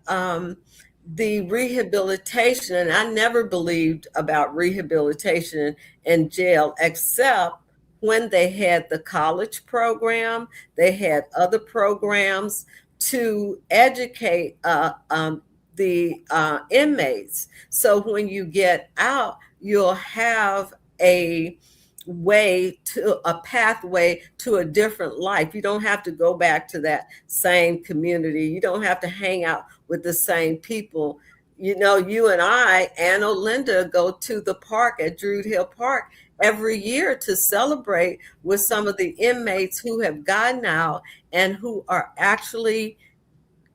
the rehabilitation, and I never believed about rehabilitation in jail except when they had the college program, they had other programs to educate the inmates. So when you get out, you'll have a pathway to a different life. You don't have to go back to that same community. You don't have to hang out with the same people. You know, you and I and Olinda go to the park at Druid Hill Park every year to celebrate with some of the inmates who have gotten out and who are actually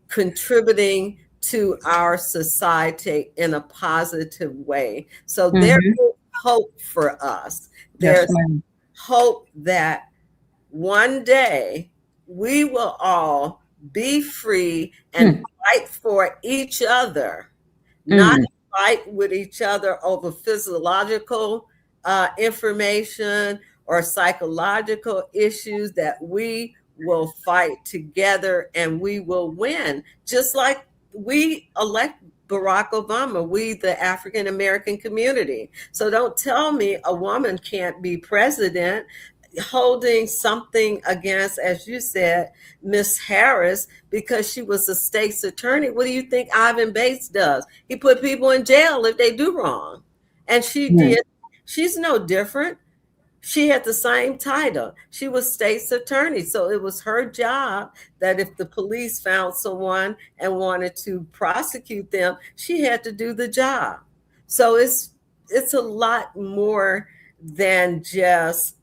contributing to our society in a positive way. So there is hope for us. There's hope that one day we will all be free and fight for each other, not fight with each other over physiological information or psychological issues, that we will fight together and we will win. Just like we elect Barack Obama, we, the African American community. So don't tell me a woman can't be president. Holding something against, as you said, Miss Harris, because she was a state's attorney. What do you think Ivan Bates does? He put people in jail if they do wrong. And she did. She's no different. She had the same title. She was state's attorney. So it was her job that if the police found someone and wanted to prosecute them, she had to do the job. So it's a lot more than just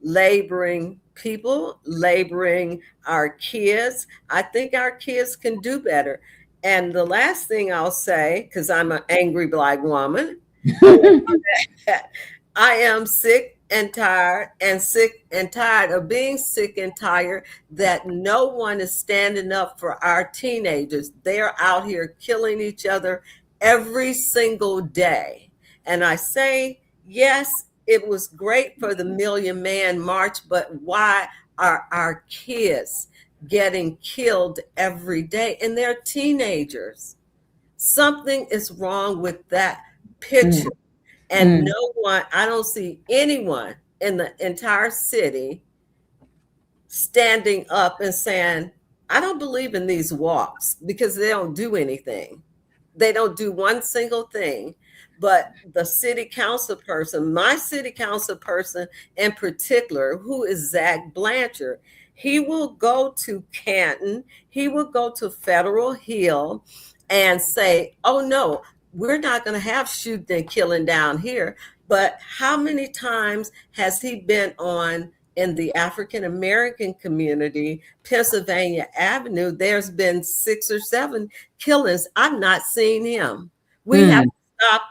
laboring people, laboring our kids. I think our kids can do better. And the last thing I'll say, because I'm an angry Black woman, I am sick and tired of being sick and tired that no one is standing up for our teenagers. They're out here killing each other every single day. And I say, yes, it was great for the Million Man March, but why are our kids getting killed every day? And they're teenagers. Something is wrong with that picture. And no one, I don't see anyone in the entire city standing up and saying, I don't believe in these walks, because they don't do anything. They don't do one single thing. But the city council person, my city council person in particular, who is Zach Blanchard, he will go to Canton, he will go to Federal Hill and say, oh no, we're not going to have shooting and killing down here. But how many times has he been on in the African American community, Pennsylvania Avenue? There's been 6 or 7 killings. I've not seen him. We have to stop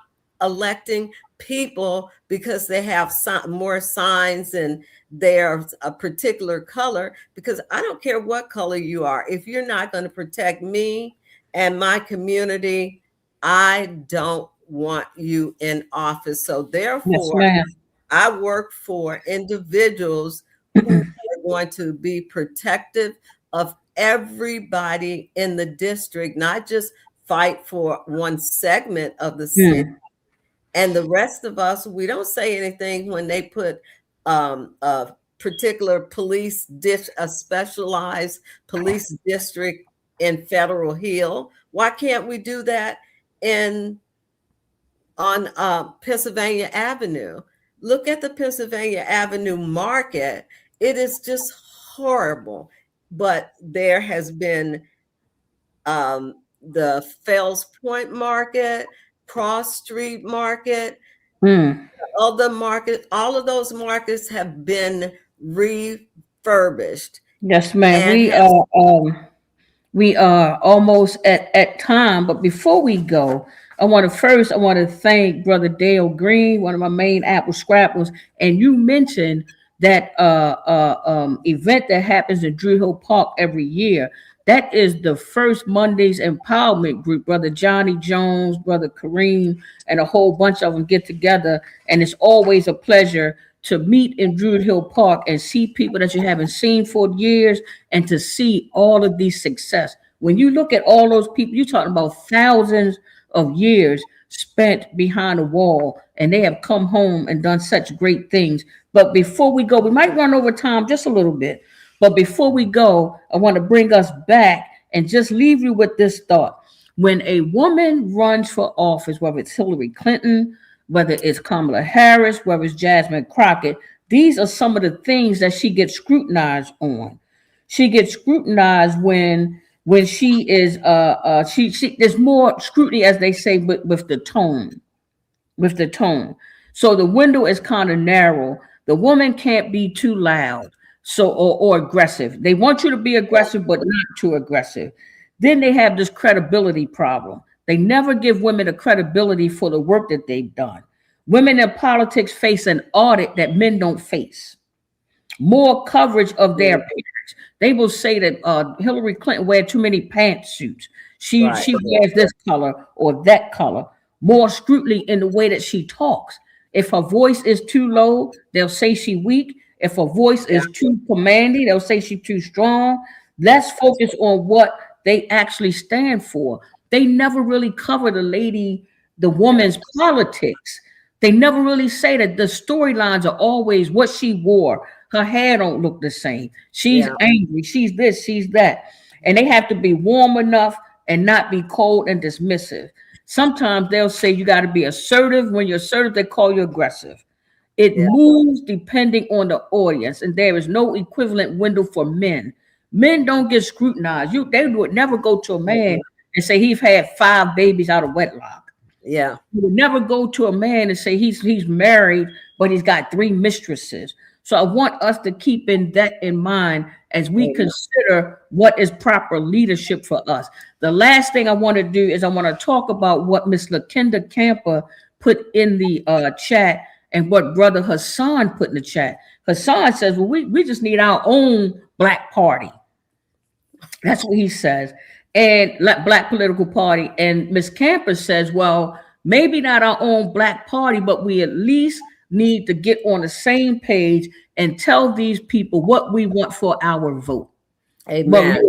electing people because they have more signs and they're a particular color, because I don't care what color you are. If you're not going to protect me and my community, I don't want you in office. So therefore, I work for individuals who are going to be protective of everybody in the district, not just fight for one segment of the city. And the rest of us, we don't say anything when they put a particular a specialized police district in Federal Hill. Why can't we do that on Pennsylvania Avenue? Look at the Pennsylvania Avenue market. It is just horrible. But there has been the Fells Point Market, Cross Street Market, other markets. All of those markets have been refurbished. Yes, ma'am. We are almost at time, but before we go, I want to thank Brother Dale Green, one of my main Apple Scrappers. And you mentioned that event that happens in Druid Hill Park every year. That is the First Mondays Empowerment Group. Brother Johnny Jones, Brother Kareem, and a whole bunch of them get together. And it's always a pleasure to meet in Druid Hill Park and see people that you haven't seen for years, and to see all of these success. When you look at all those people, you're talking about thousands of years spent behind a wall, and they have come home and done such great things. But before we go, we might run over time just a little bit, but before we go, I want to bring us back and just leave you with this thought. When a woman runs for office, whether it's Hillary Clinton, whether it's Kamala Harris, whether it's Jasmine Crockett, these are some of the things that she gets scrutinized on. She gets scrutinized when she is she there's more scrutiny, as they say, with the tone. So the window is kind of narrow. The woman can't be too loud, or aggressive. They want you to be aggressive, but not too aggressive. Then they have this credibility problem. They never give women a credibility for the work that they've done. Women in politics face an audit that men don't face. More coverage of their appearance. They will say that Hillary Clinton wear too many pantsuits. She wears this color or that color. More scrutiny in the way that she talks. If her voice is too low, they'll say she's weak. If her voice is too commanding, they'll say she's too strong. Let's focus on what they actually stand for. They never really cover the woman's politics. They never really say that. The storylines are always what she wore. Her hair don't look the same. She's angry. She's this, she's that. And they have to be warm enough and not be cold and dismissive. Sometimes they'll say you got to be assertive. When you're assertive, they call you aggressive. It moves depending on the audience, and there is no equivalent window for men. Men don't get scrutinized. They would never go to a man and say he's had 5 babies out of wedlock. Yeah. You would never go to a man and say he's married, but he's got 3 mistresses. So I want us to keep that in mind as we consider what is proper leadership for us. The last thing I want to do is I want to talk about what Miss LaKenda Camper put in the chat and what Brother Hassan put in the chat. Hassan says, well, we just need our own Black party. That's what he says. And Black political party. And Miss Camper says, well, maybe not our own Black party, but we at least need to get on the same page and tell these people what we want for our vote. Amen.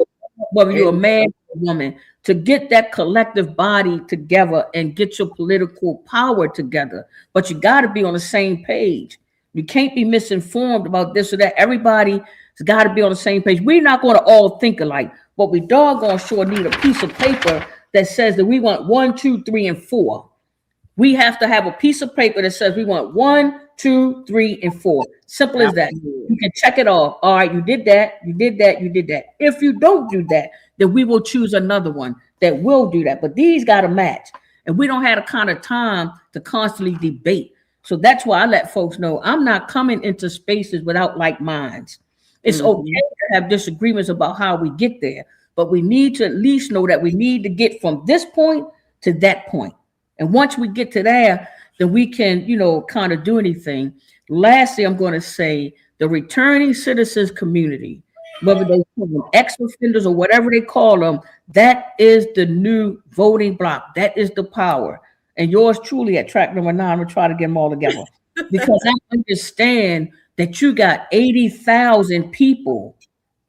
Whether you're a man or a woman, to get that collective body together and get your political power together. But you got to be on the same page. You can't be misinformed about this or that. Everybody's got to be on the same page. We're not going to all think alike, but we doggone sure need a piece of paper that says that we want 1, 2, 3, and 4. We have to have a piece of paper that says we want 1, 2, 3, and 4. Simple as that. You can check it off. All right, you did that, you did that, you did that. If you don't do that, then we will choose another one that will do that. But these got to match. And we don't have the kind of time to constantly debate. So that's why I let folks know I'm not coming into spaces without like minds. It's okay to have disagreements about how we get there, but we need to at least know that we need to get from this point to that point. And once we get to there, then we can, kind of do anything. Lastly, I'm going to say the returning citizens community, whether they call them ex-offenders or whatever they call them, that is the new voting block. That is the power. And yours truly at track number 9, I'm going to try to get them all together. Because I understand that you got 80,000 people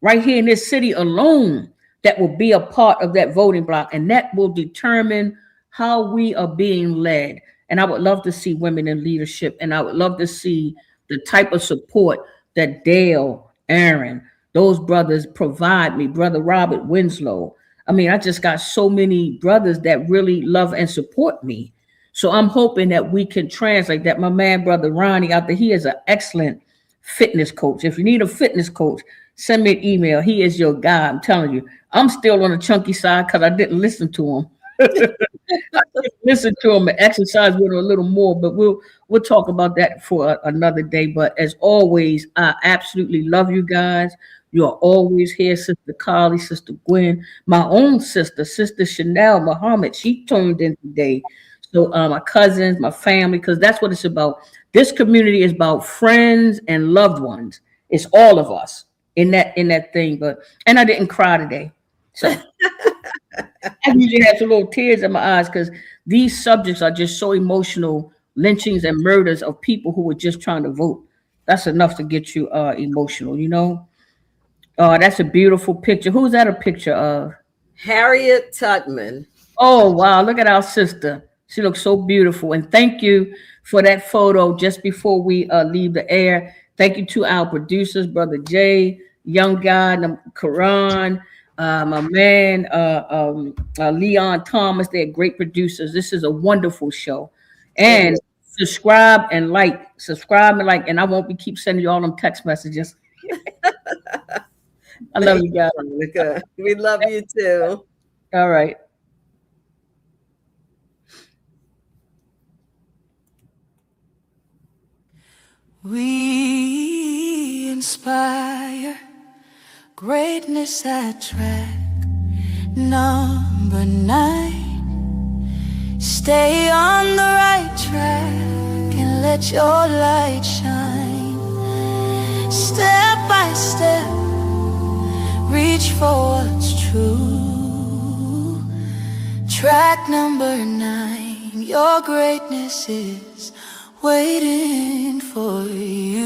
right here in this city alone that will be a part of that voting block. And that will determine how we are being led. And I would love to see women in leadership. And I would love to see the type of support that Dale, Aaron, those brothers provide me. Brother Robert Winslow. I mean, I just got so many brothers that really love and support me. So I'm hoping that we can translate that. My man, Brother Ronnie out there, he is an excellent fitness coach. If you need a fitness coach, send me an email. He is your guy. I'm telling you, I'm still on the chunky side because I didn't listen to him. Listen to him and exercise with him a little more, but we'll talk about that for another day. But as always, I absolutely love you guys. You are always here, Sister Carly, Sister Gwen, my own sister, Sister Chanel Muhammad. She tuned in today. So my cousins, my family, because that's what it's about. This community is about friends and loved ones. It's all of us in that thing. And I didn't cry today. So I usually have some little tears in my eyes because these subjects are just so emotional, lynchings and murders of people who were just trying to vote. That's enough to get you emotional, you know. That's a beautiful picture. Who's that a picture of? Harriet Tubman. Oh, wow. Look at our sister. She looks so beautiful. And thank you for that photo just before we leave the air. Thank you to our producers, Brother Jay, Young God, Karan, my man, Leon Thomas. They're great producers. This is a wonderful show. And subscribe and like, and I won't be keep sending you all them text messages. I love you guys. Monica. We love you too. All right. We inspire greatness at track number 9. Stay on the right track and let your light shine. Step by step, reach for what's true. Track number 9, your greatness is waiting for you.